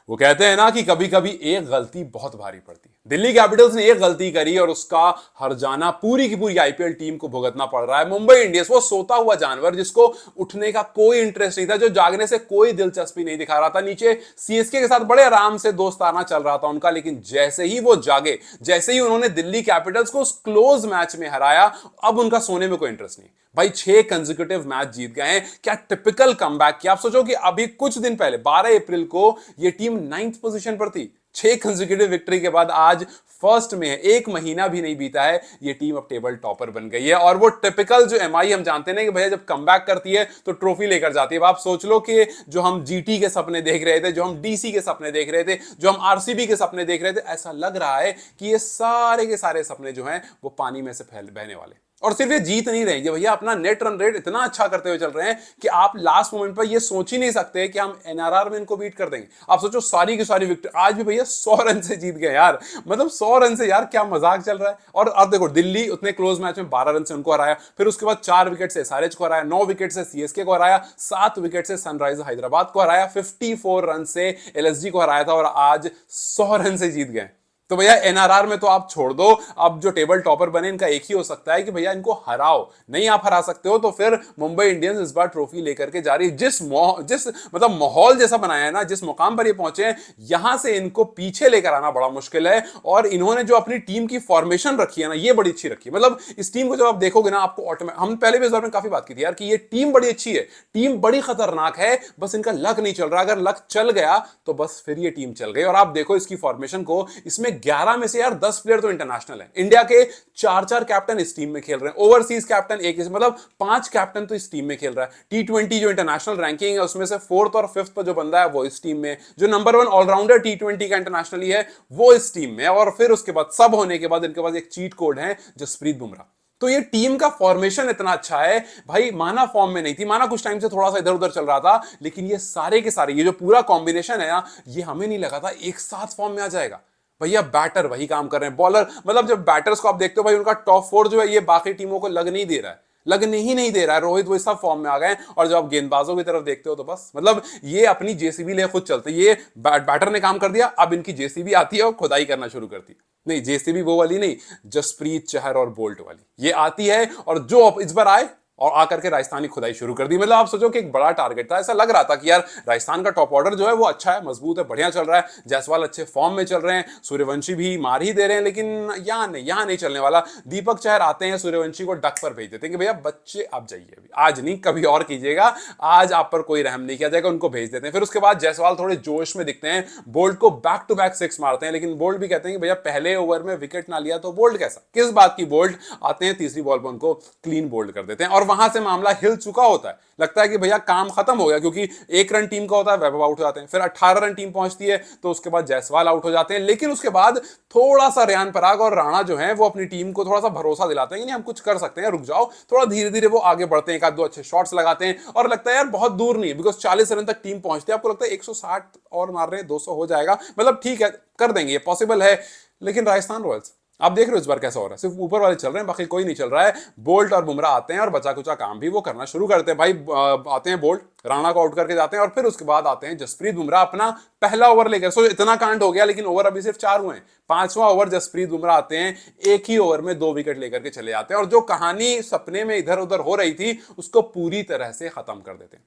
वो कहते हैं ना कि कभी कभी एक गलती बहुत भारी पड़ती है। दिल्ली कैपिटल्स ने एक गलती करी और उसका हर जाना पूरी की पूरी आईपीएल टीम को भुगतना पड़ रहा है। मुंबई इंडियंस, वो सोता हुआ जानवर जिसको उठने का कोई इंटरेस्ट नहीं था, जो जागने से कोई दिलचस्पी नहीं दिखा रहा था, नीचे सीएसके के साथ बड़े आराम से दोस्ताना चल रहा था उनका, लेकिन जैसे ही वो जागे, जैसे ही उन्होंने दिल्ली कैपिटल्स को उस क्लोज मैच में हराया, अब उनका सोने में कोई इंटरेस्ट नहीं। भाई 6 कंसेक्यूटिव मैच जीत गए हैं। क्या टिपिकल कमबैक किया। आप सोचो कि अभी कुछ दिन पहले 12 अप्रैल को यह टीम 9th पोजीशन पर थी। 6 कंसेक्यूटिव विक्ट्री के बाद आज फर्स्ट में है, एक महीना भी नहीं बीता है, ये टीम अब टेबल टॉपर बन गई है। और वो टिपिकल जो एमआई हम जानते हैं कि भैया जब कमबैक करती है तो ट्रॉफी लेकर जाती है। अब आप सोच लो कि जो हम जीटी के सपने देख रहे थे, जो हम डीसी के सपने देख रहे थे, जो हम आरसीबी के सपने देख रहे थे, ऐसा लग रहा है कि ये सारे के सारे सपने जो हैं वो पानी में से बहने वाले। और सिर्फ ये जीत नहीं रहे, ये भैया अपना नेट रन रेट इतना अच्छा करते हुए चल रहे हैं कि आप लास्ट मोमेंट पर ये सोच ही नहीं सकते कि हम एनआरआर में इनको बीट कर देंगे। आप सोचो सारी की सारी विकेट आज भी भैया 100 रन से जीत गए यार। मतलब 100 रन से यार क्या मजाक चल रहा है। और अब देखो दिल्ली उतने क्लोज मैच में 12 रन से उनको हराया, फिर उसके बाद 4 विकेट से एसआरएच को हराया, 9 विकेट से सीएसके को हराया, 7 विकेट से सनराइजर्स हैदराबाद को हराया, 54 रन से एलएसजी को हराया था और आज 100 रन से जीत गए। तो भैया एनआरआर में तो आप छोड़ दो, अब जो टेबल टॉपर बने इनका एक ही हो सकता है कि भैया इनको हराओ। नहीं आप हरा सकते हो तो फिर मुंबई इंडियंस इस बार ट्रॉफी लेकर के जा रही है। जिस मतलब माहौल जैसा बनाया है ना, जिस मुकाम पर ये पहुंचे हैं, यहां से इनको पीछे लेकर आना बड़ा मुश्किल है। और इन्होंने जो अपनी टीम की फॉर्मेशन रखी है ना, ये बड़ी अच्छी रखी है। मतलब इस टीम को जब आप देखोगे ना, आपको ऑटोमेटिक, हम पहले भी इस बारे में काफी बात की थी यार कि ये टीम बड़ी अच्छी है, टीम बड़ी खतरनाक है, बस इनका लक नहीं चल रहा। अगर लक चल गया तो बस फिर ये टीम चल गई। और आप देखो इसकी फॉर्मेशन को, इसमें 11 में से यार 10 प्लेयर तो इंटरनेशनल है। इंडिया के 4-4 कैप्टन इस टीम में खेल रहे हैं, ओवरसीज कैप्टन एक, मतलब 5 कैप्टन तो इस टीम में खेल रहा है। टी20 जो इंटरनेशनल रैंकिंग है उसमें से 4th और 5th पर जो बंदा है वो इस टीम में, जो नंबर 1 ऑलराउंडर टी20 का इंटरनेशनली है वो इस टीम में। और फिर उसके बाद सब होने के बाद इनके पास एक चीट कोड है, जसप्रीत बुमराह। तो ये टीम का फॉर्मेशन इतना अच्छा है भाई। माना फॉर्म में नहीं थी, माना कुछ टाइम से थोड़ा सा इधर उधर चल रहा था, लेकिन ये सारे के सारे, ये जो पूरा कॉम्बिनेशन है ना, ये हमें नहीं लगा था एक साथ फॉर्म में आ जाएगा। भैया बैटर वही काम कर रहे हैं, बॉलर, मतलब जब बैटर्स को आप देखते हो भाई, उनका टॉप 4 जो है ये बाकी टीमों को लग नहीं दे रहा है, लगने ही नहीं दे रहा है। रोहित वो सब फॉर्म में आ गए। और जब आप गेंदबाजों की तरफ देखते हो तो बस मतलब ये अपनी जेसीबी ले खुद चलते। ये बैटर ने काम कर दिया, अब इनकी जेसीबी आती है और खुदाई करना शुरू करती है। नहीं, जेसीबी वो वाली नहीं, जसप्रीत, चहर और बोल्ट वाली ये आती है। और जो इस बार आए और आकर के राजस्थान की खुदाई शुरू कर दी। मतलब आप सोचो कि एक बड़ा टारगेट था, ऐसा लग रहा था कि यार राजस्थान का टॉप ऑर्डर जो है वो अच्छा है, मजबूत है, बढ़िया चल रहा है, जायसवाल अच्छे फॉर्म में चल रहे हैं, सूर्यवंशी भी मार ही दे रहे हैं, लेकिन यहां नहीं चलने वाला। दीपक चहर आते हैं, सूर्यवंशी को डक पर भेज देते हैं कि भैया बच्चे आप जाइए, अभी आज नहीं कभी और कीजिएगा, आज आप पर कोई रहम नहीं किया जाएगा, उनको भेज देते हैं। फिर उसके बाद जायसवाल थोड़े जोश में दिखते हैं, बोल्ट को बैक टू बैक 6 मारते हैं, लेकिन बोल्ट भी कहते हैं कि भैया पहले ओवर में विकेट ना लिया तो बोल्ट कैसा, किस बात की बोल्ट। आते हैं तीसरी बॉल पर उनको क्लीन बोल्ड कर देते हैं और वहां से मामला हिल चुका होता है। लगता है कि भैया काम खत्म हो गया, क्योंकि 1 रन टीम का होता है, वैभव आउट हो जाते हैं। फिर 18 रन टीम पहुंचती है तो उसके बाद जायसवाल आउट हो जाते हैं। लेकिन उसके बाद थोड़ा सा रेयान पराग और राणा जो है वो अपनी टीम को थोड़ा सा भरोसा दिलाते हैं कि नहीं हम कुछ कर सकते हैं, रुक जाओ थोड़ा, धीरे धीरे वो आगे बढ़ते हैं, 1-2 अच्छे शॉट्स लगाते हैं और लगता है यार बहुत दूर नहीं है, बिकॉज 40 रन तक टीम पहुंचती है। आपको लगता है 160 और मार रहे हैं, 200 हो जाएगा, मतलब ठीक है कर देंगे, ये पॉसिबल है। लेकिन राजस्थान रॉयल्स आप देख रहे हो इस बार कैसा हो रहा है, सिर्फ ऊपर वाले चल रहे हैं, बाकी कोई नहीं चल रहा है। बोल्ट और बुमराह आते हैं और बचा कुचा काम भी वो करना शुरू करते हैं। भाई आते हैं बोल्ट, राणा को आउट करके जाते हैं और फिर उसके बाद आते हैं जसप्रीत बुमराह, अपना पहला ओवर लेकर। सो इतना कांड हो गया, लेकिन ओवर अभी सिर्फ 4 हुए हैं। 5वां ओवर जसप्रीत बुमराह आते हैं, एक ही ओवर में 2 विकेट लेकर के चले जाते हैं और जो कहानी सपने में इधर उधर हो रही थी उसको पूरी तरह से खत्म कर देते हैं।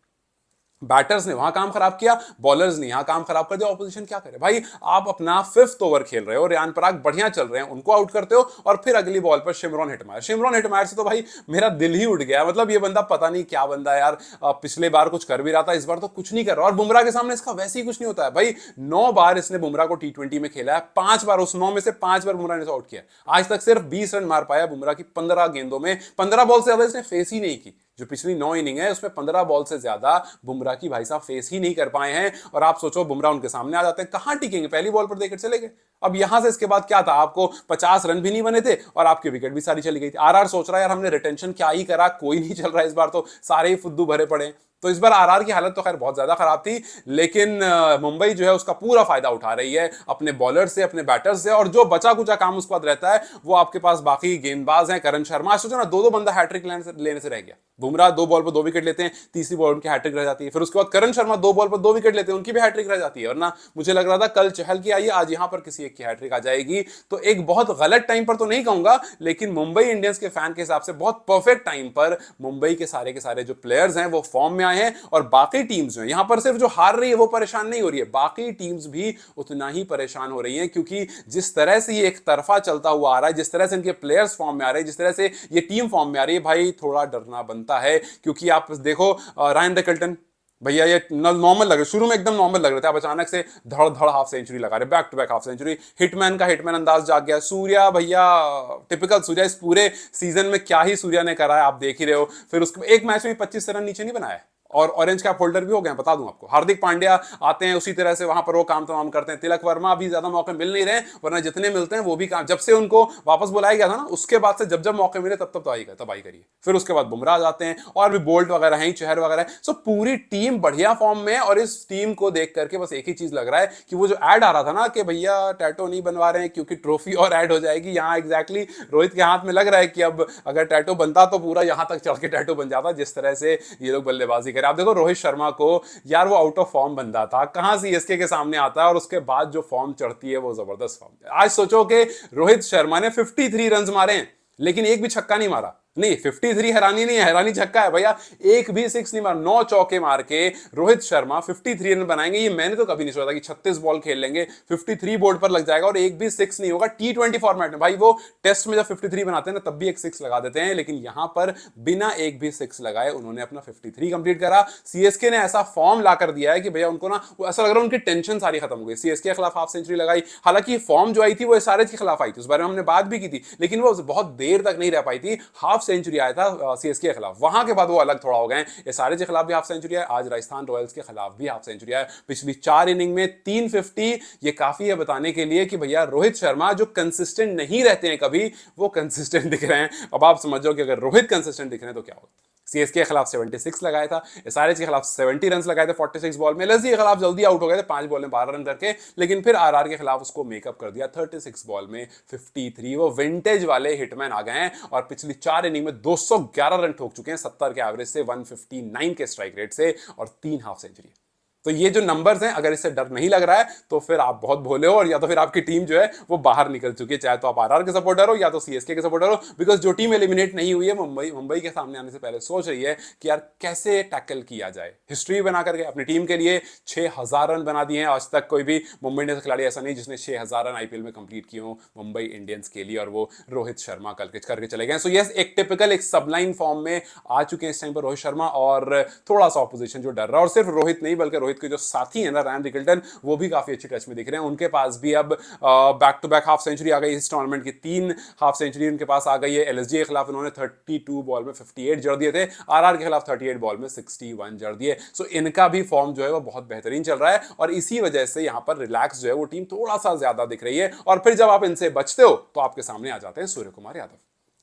बैटर्स ने वहां काम खराब किया, बॉलर्स ने यहां काम खराब कर दिया, ऑपोजिशन क्या करे। भाई आप अपना 5th ओवर खेल रहे हो, रेयान पराग बढ़िया चल रहे हैं, उनको आउट करते हो और फिर अगली बॉल पर शिमरॉन हिटमायर से तो भाई मेरा दिल ही उठ गया। मतलब ये बंदा पता नहीं क्या बंदा है यार, पिछले बार कुछ कर भी रहा था, इस बार तो कुछ नहीं कर रहा। और बुमराह के सामने इसका वैसे ही कुछ नहीं होता है भाई। 9 बार इसने बुमराह को टी20 में खेला है, 5 बार, उस 9 में से 5 बार बुमराह ने आउट किया। आज तक सिर्फ 20 रन मार पाया बुमराह की 15 गेंदों में, 15 बॉल से ज्यादा इसने फेस ही नहीं की। जो पिछली 9 इनिंग है उसमें 15 बॉल से ज्यादा बुमराह की भाई साहब फेस ही नहीं कर पाए हैं। और आप सोचो बुमराह उनके सामने आ जाते हैं, कहां टिकेंगे, पहली बॉल पर देकर चले गए। अब यहां से इसके बाद क्या था, आपको 50 रन भी नहीं बने थे और आपकी विकेट भी सारी चली गई थी। आरआर सोच रहा है यार हमने रिटेंशन क्या ही करा, कोई नहीं चल रहा है इस बार, तो सारे ही फुद्दू भरे पड़े। तो इस बार आरआर की हालत तो खैर बहुत ज्यादा खराब थी, लेकिन मुंबई जो है उसका पूरा फायदा उठा रही है अपने बॉलर से, अपने बैटर्स से। और जो बचा कुचा काम उसके बाद रहता है वो आपके पास बाकी गेंदबाज हैं, करण शर्मा, सोचो ना 2-2 बंदा हैट्रिक लेने से रह गया। बुमराह 2 बॉल पर 2 विकेट लेते हैं, तीसरी बॉल उनकी हैट्रिक रह जाती है। फिर उसके बाद करण शर्मा 2 बॉल पर 2 विकेट लेते हैं, उनकी भी हैट्रिक रह जाती है। वरना मुझे लग रहा था कल चहल की आई, आज यहां पर किसी एक की हैट्रिक आ जाएगी। तो एक बहुत गलत टाइम पर तो नहीं कहूंगा, लेकिन मुंबई इंडियंस के फैन के हिसाब से बहुत परफेक्ट टाइम पर मुंबई के सारे जो प्लेयर्स हैं वो फॉर्म में आए हैं। और बाकी टीम्स जो यहां पर सिर्फ जो हार रही है वो परेशान नहीं हो रही है, बाकी टीम्स भी उतना ही परेशान हो रही हैं, क्योंकि जिस तरह से ये एक तरफा चलता हुआ आ रहा है, जिस तरह से इनके प्लेयर्स फॉर्म में आ रहे हैं, जिस तरह से ये टीम फॉर्म में आ रही है, भाई थोड़ा डरना बनता है। क्योंकि आप देखो रायन रिकल्टन, भैया ये नॉर्मल लग रहे, शुरू में एकदम नॉर्मल लग रहे थे, आप अचानक से धड़ धड़ हाफ सेंचुरी लगा रहे, back to back half century. Hitman का हिटमैन अंदाज जाग गया। सूर्या भैया टिपिकल सूर्या, इस पूरे सीजन में क्या ही सूर्या ने करा है आप देख ही रहे हो। फिर उसके एक मैच में 25 रन नीचे नहीं बनाया, और ऑरेंज कैप होल्डर भी हो गए, बता दूं आपको। हार्दिक पांड्या आते हैं उसी तरह से वहां पर वो काम तमाम करते हैं। तिलक वर्मा भी ज्यादा मौके मिल नहीं रहे, वरना जितने मिलते हैं वो भी काम, जब से उनको वापस बुलाया गया था ना उसके बाद से जब मौके मिले तब तो आई करिए। फिर उसके बाद बुमराह जाते हैं, और भी बोल्ट वगैरह हैं, चहर वगैरह है। सो पूरी टीम बढ़िया फॉर्म में है। और इस टीम को देख करके बस एक ही चीज लग रहा है कि वो जो ऐड आ रहा था ना कि भैया टैटो नहीं बनवा रहे हैं क्योंकि ट्रॉफी और ऐड हो जाएगी, यहाँ एग्जैक्टली रोहित के हाथ में लग रहा है कि अब अगर टैटो बनता तो पूरा यहां तक चढ़ के टैटो बन जाता, जिस तरह से ये लोग बल्लेबाजी करें। आप देखो रोहित शर्मा को, यार वो आउट ऑफ फॉर्म बंदा था, कहां सीएसके के सामने आता है और उसके बाद जो फॉर्म चढ़ती है वो जबरदस्त फॉर्म। आज सोचो कि रोहित शर्मा ने 53 रन मारे, लेकिन एक भी छक्का नहीं मारा। नहीं, 53 हैरानी नहीं है, हैरानी छक्का है भैया। एक भी सिक्स नहीं मार, 9 चौके मार के रोहित शर्मा 53 रन बनाएंगे, ये मैंने तो कभी नहीं सोचा कि 36 बॉल खेल लेंगे 53 बोर्ड पर लग जाएगा और एक भी सिक्स नहीं होगा। T20 फॉर्मेट में भाई, वो टेस्ट में जब 53 बनाते हैं ना तब भी एक सिक्स लगा देते हैं, लेकिन यहां पर बिना एक भी सिक्स लगाए उन्होंने अपना 53 कंप्लीट करा। सीएसके ने ऐसा फॉर्म लाकर दिया है कि भैया उनको ना ऐसा लग रहा है उनकी टेंशन सारी खत्म हो गई। सीएसके के खिलाफ हाफ सेंचुरी लगाई, हालांकि फॉर्म जो आई थी वो एसआरएच के खिलाफ आई थी, उस बारे में हमने बात भी की थी, लेकिन वो बहुत देर तक नहीं रह पाई थी। हाफ सेंचुरी आया था सीएसके के खिलाफ, वहां के बाद वो अलग थोड़ा हो गए। एसआरएच के खिलाफ भी हाफ सेंचुरी है, आज राजस्थान रॉयल्स के खिलाफ भी हाफ सेंचुरी है। पिछली 4 इनिंग में 350, ये काफी है बताने के लिए कि भैया रोहित शर्मा जो कंसिस्टेंट नहीं रहते हैं कभी, वो कंसिस्टेंट दिख रहे हैं। अब आप समझो कि अगर रोहित कंसिस्टेंट दिख रहे हैं तो क्या होगा। सीएसके के खिलाफ 76 लगाया था, एसआरएच के खिलाफ 70 रन लगाए थे 46 बॉल में। एलएसजी के खिलाफ जल्दी आउट हो गए थे 5 बॉल में 12 रन करके, लेकिन फिर आरआर के खिलाफ उसको मेकअप कर दिया 36 बॉल में 53। वो विंटेज वाले हिटमैन आ गए हैं और पिछली 4 इनिंग में 211 रन ठोक चुके हैं 70 के एवरेज से, 159 के स्ट्राइक रेट से, और 3 हाफ सेंचुरी। तो ये जो नंबर्स हैं, अगर इससे डर नहीं लग रहा है तो फिर आप बहुत भोले हो, और या तो फिर आपकी टीम जो है वो बाहर निकल चुकी है, चाहे तो आप आरआर के सपोर्टर हो या तो सीएसके के सपोर्टर हो। बिकॉज जो टीम एलिमिनेट नहीं हुई है, मुंबई के सामने आने से पहले सोच रही है कि यार कैसे टैकल किया जाए। हिस्ट्री बना करके अपनी टीम के लिए 6000 रन बना दिए हैं। आज तक कोई भी मुंबई इंडियंस खिलाड़ी ऐसा नहीं जिसने 6000 रन आईपीएल में कंप्लीट किए हो मुंबई इंडियंस के लिए, और वो रोहित शर्मा करके चले गए। सो यस, एक टिपिकल एक सबलाइन फॉर्म में आ चुके हैं इस टाइम पर रोहित शर्मा, और थोड़ा सा ऑपोजिशन जो डर रहा है। और सिर्फ रोहित नहीं बल्कि रोहित के जो साथी हैं रायन रिकल्टन, वो भी काफी अच्छी टच में दिख रहे हैं। उनके पास भी अब back to back half century आ गई इस टूर्नामेंट की, 3 हाफ सेंचुरी उनके पास आ गई है। एलएसजी के खिलाफ उन्होंने 32 बॉल में 58 जड़ दिए थे, आरआर के खिलाफ 38 बॉल में 61 जड़ दिए। सो इनका भी फॉर्म जो है वो बहुत बेहतरीन चल रहा है, और इसी वजह से यहां पर रिलैक्स जो है वो टीम थोड़ा सा ज्यादा दिख रही है। और फिर जब आप इनसे बचते हो तो आपके सामने आ जाते हैं सूर्य कुमार यादव।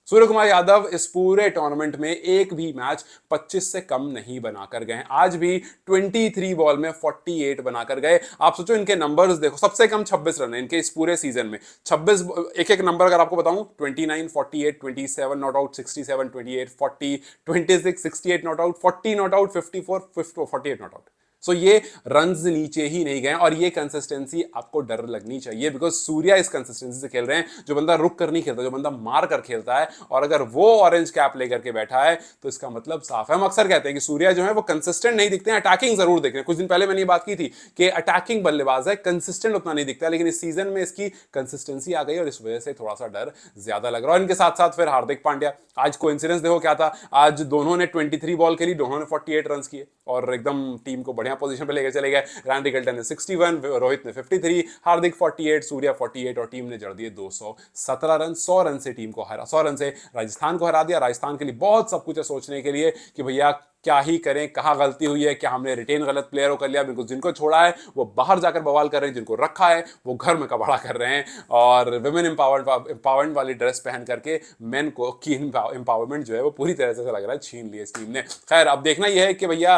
सूर्य कुमार यादव इस पूरे टूर्नामेंट में एक भी मैच 25 से कम नहीं बनाकर गए। आज भी 23 बॉल में 48 बनाकर गए। आप सोचो इनके नंबर्स देखो, सबसे कम 26 रन है इनके इस पूरे सीजन में। 26 एक नंबर अगर आपको बताऊं, 29, 48, 27 not out, 67, 28, 40, 26, 68 not out, 40 not out, 54, 48 not out. So ये रन्स नीचे ही नहीं गए, और ये कंसिस्टेंसी आपको डर लगनी चाहिए, बिकॉज सूर्या इस कंसिस्टेंसी से खेल रहे हैं। जो बंदा रुक कर नहीं खेलता, जो बंदा मार कर खेलता है, और अगर वो ऑरेंज कैप लेकर के बैठा है तो इसका मतलब साफ है। हम अक्सर कहते हैं कि सूर्या जो है वो कंसिस्टेंट नहीं दिखते हैं, अटैकिंग जरूर दिख रहे हैं। कुछ दिन पहले मैंने ये बात की थी कि अटैकिंग बल्लेबाज है, कंसिस्टेंट उतना नहीं दिखता, लेकिन इस सीजन में इसकी कंसिस्टेंसी आ गई और इस वजह से थोड़ा सा डर ज्यादा लग रहा है। इनके साथ साथ फिर हार्दिक पांड्या, आज कोइंसिडेंस देखो क्या था, आज दोनों ने 23 बॉल खेली, दोनों ने 48 रन किए और एकदम टीम को बढ़िया पोजीशन पे लेकर चले गए। रायन रिकल्टन ने 61, रोहित ने 53, हार्दिक 48, सूर्या 48, और टीम ने जड़ दिए 217 रन। 100 रन से टीम को हरा, 100 रन से राजस्थान को हरा दिया। राजस्थान के लिए बहुत सब कुछ है सोचने के लिए कि भैया क्या ही करें, कहाँ गलती हुई है, क्या हमने रिटेन गलत प्लेयर को कर लिया, बिल्कुल जिनको छोड़ा है वो बाहर जाकर बवाल कर रहे हैं, जिनको रखा है वो घर में कबाड़ा कर रहे हैं, और विमेन एम्पावरमेंट वाली ड्रेस पहन करके मेन को की एम्पावरमेंट जो है वो पूरी तरह से लग रहा है छीन ली इस टीम ने। खैर अब देखना यह है कि भैया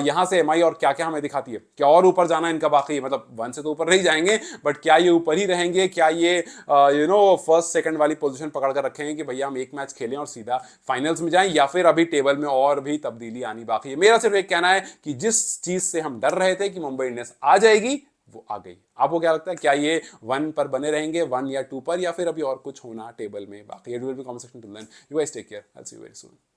यहां से एमआई और क्या क्या हमें दिखाती है, क्या और ऊपर जाना इनका बाकी, मतलब 1 से तो ऊपर नहीं जाएंगे, बट क्या ये ऊपर ही रहेंगे, क्या ये फर्स्ट सेकंड वाली पोजीशन पकड़ कर रखेंगे कि भैया हम एक मैच खेलें और सीधा फाइनल्स में जाएं, या फिर अभी टेबल में और भी तब्दीली आनी बाकी है। मेरा सिर्फ एक कहना है कि जिस चीज से हम डर रहे थे कि मुंबई इंडियंस आ जाएगी वो आ गई। आपको क्या लगता है, क्या ये 1 पर बने रहेंगे, 1 या 2 पर, या फिर अभी और कुछ होना टेबल में बाकी? It will be comment section to learn. You guys take care, I will see you very soon.